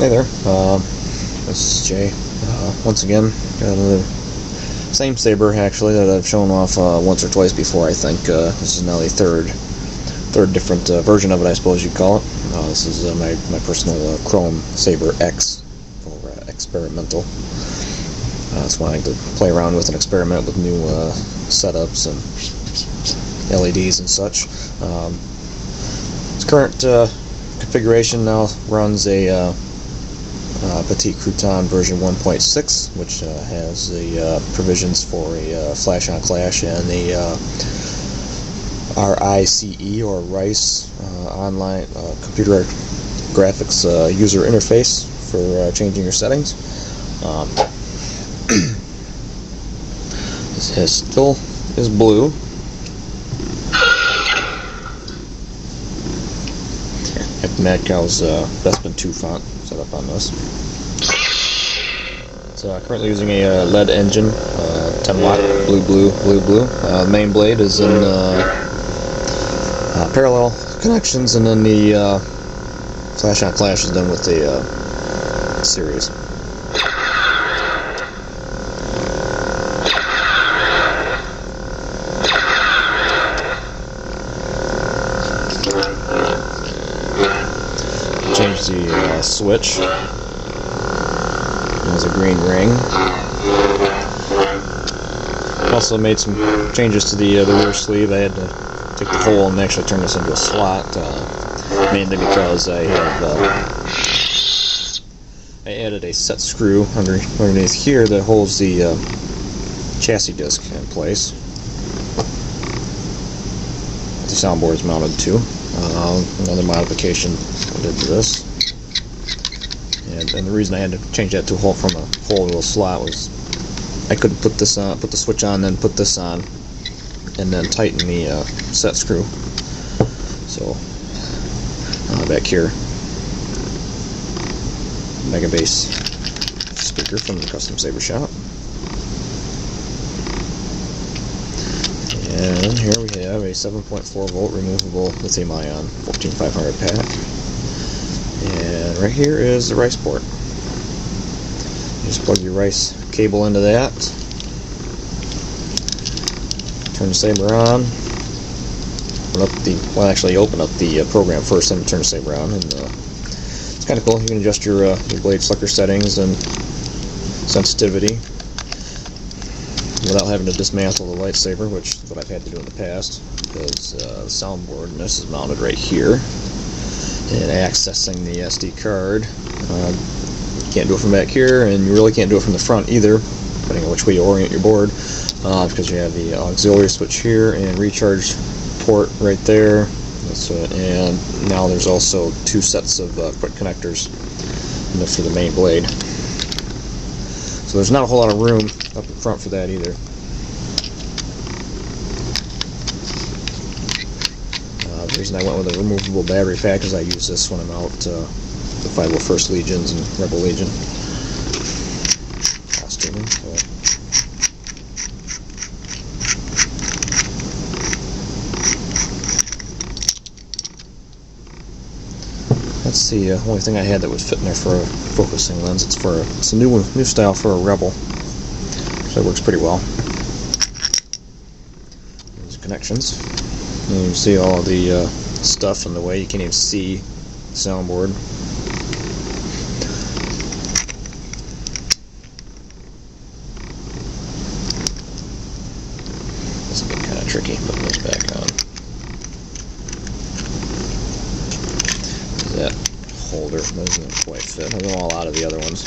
Hey there, this is Jay. Once again, got another same Saber actually that I've shown off once or twice before. I think this is now the third different version of it, I suppose you'd call it. This is my personal Chrome Saber X for experimental. Just wanting to play around with and experiment with new setups and LEDs and such. Its current configuration now runs a Petite Crouton version 1.6, which has the provisions for a flash-on clash and the RICE or RICE online computer graphics user interface for changing your settings. This still is blue. Mad Cow's Bespin 2 font set up on this. It's currently using a LED engine, 10 watt, blue. Main blade is in parallel connections, and then the flash-on clash is done with the series. Change the switch. There's a green ring. Also made some changes to the rear sleeve. I had to take the hole and actually turn this into a slot, mainly because I added a set screw underneath here that holds the chassis disc in place. The soundboard is mounted to. Another modification I did to this, and the reason I had to change that to a hole from a hole to a slot was I couldn't put this on, put the switch on, then put this on, and then tighten the set screw. So back here, Mega Bass speaker from the custom Saber shop. And here we have a 7.4 volt removable lithium-ion 14500 pack. And right here is the rice port. You just plug your rice cable into that. Turn the Saber on. Open up the program first, then turn the Saber on. And it's kind of cool. You can adjust your blade flicker settings and sensitivity without having to dismantle the lightsaber, which is what I've had to do in the past, because the soundboard, and this is mounted right here, and accessing the SD card. You can't do it from back here, and you really can't do it from the front either, depending on which way you orient your board, because you have the auxiliary switch here and recharge port right there. And now there's also two sets of quick connectors for the main blade. So there's not a whole lot of room up in front for that either. The reason I went with a removable battery pack is I use this when I'm out the 501st Legions and Rebel Legion costuming. So. That's the only thing I had that would fit in there for a focusing lens. It's a new style for a Rebel, so it works pretty well. There's connections. And you can see all the stuff in the way. You can't even see the soundboard. This has been kind of tricky putting this back on. That holder doesn't quite fit. I don't know a lot of the other ones.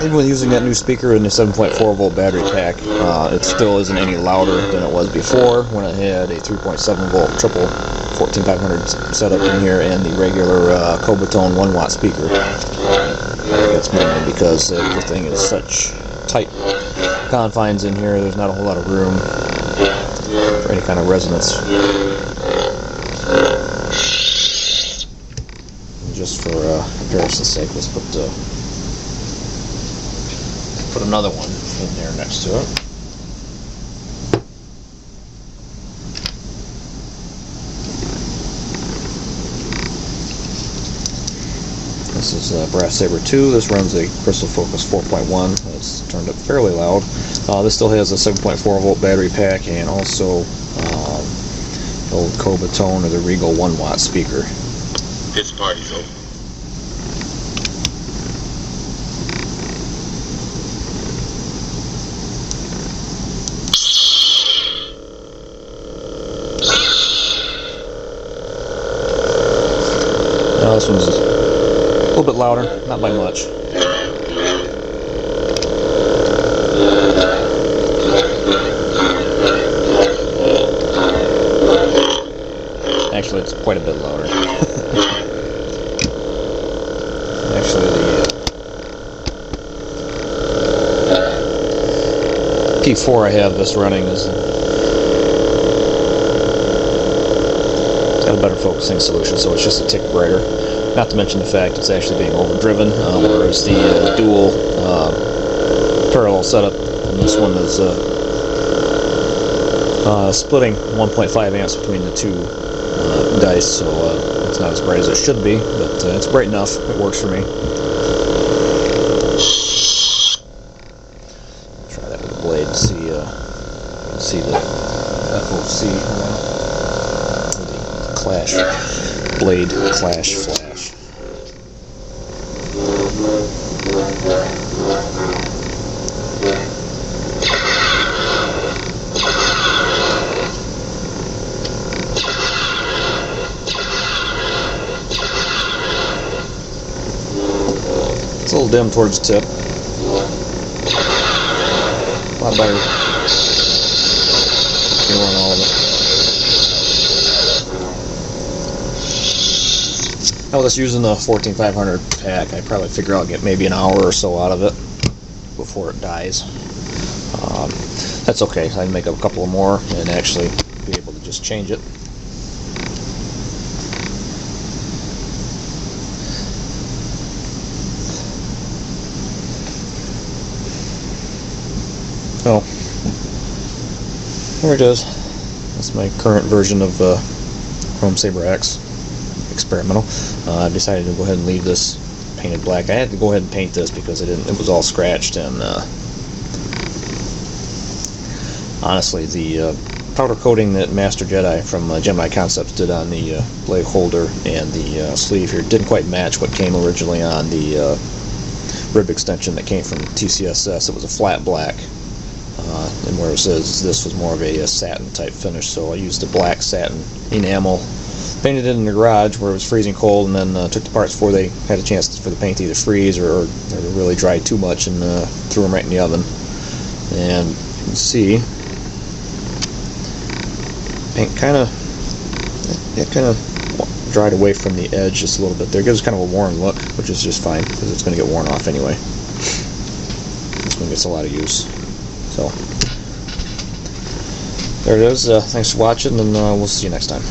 even with using that new speaker and the 7.4 volt battery pack, it still isn't any louder than it was before when it had a 3.7 volt triple 14500 setup in here and the regular Cobatone 1 watt speaker. That's mainly because everything is such tight confines in here. There's not a whole lot of room for any kind of resonance. Just for comparison's sake, let's put another one in there next to it. This is Brass Saber 2. This runs a Crystal Focus 4.1. It's turned up fairly loud. This still has a 7.4 volt battery pack and also the old Cobatone or the Regal 1 watt speaker. It's party, so. Now this one's a little bit louder, not by much. Actually, it's quite a bit louder. Actually, the P4 I have this running is got a better focusing solution, so it's just a tick brighter. Not to mention the fact it's actually being overdriven, whereas the dual parallel setup on this one is splitting 1.5 amps between the two dice, so it's not as bright as it should be, but it's bright enough. It works for me. Try that with the blade to see the FOC, the clash, blade clash flash. It's a little dim towards the tip. A lot better feeling all of it. Now with us using the 14500 pack, I probably figure I'll get maybe an hour or so out of it before it dies. That's okay. I can make up a couple more and actually be able to just change it. So, there it is. That's my current version of Chrome Saber X experimental. I decided to go ahead and leave this painted black. I had to go ahead and paint this because it was all scratched, and honestly, the powder coating that Master Jedi from Gemini Concepts did on the blade holder and the sleeve here didn't quite match what came originally on the rib extension that came from TCSS. It was a flat black. And where it says this was more of a satin type finish, so I used the black satin enamel, painted it in the garage where it was freezing cold, and then took the parts before they had a chance for the paint to either freeze or really dry too much, and threw them right in the oven. And you can see paint kind of dried away from the edge just a little bit there. It gives kind of a worn look, which is just fine because it's going to get worn off anyway. This one gets a lot of use. So there it is. Thanks for watching, and we'll see you next time.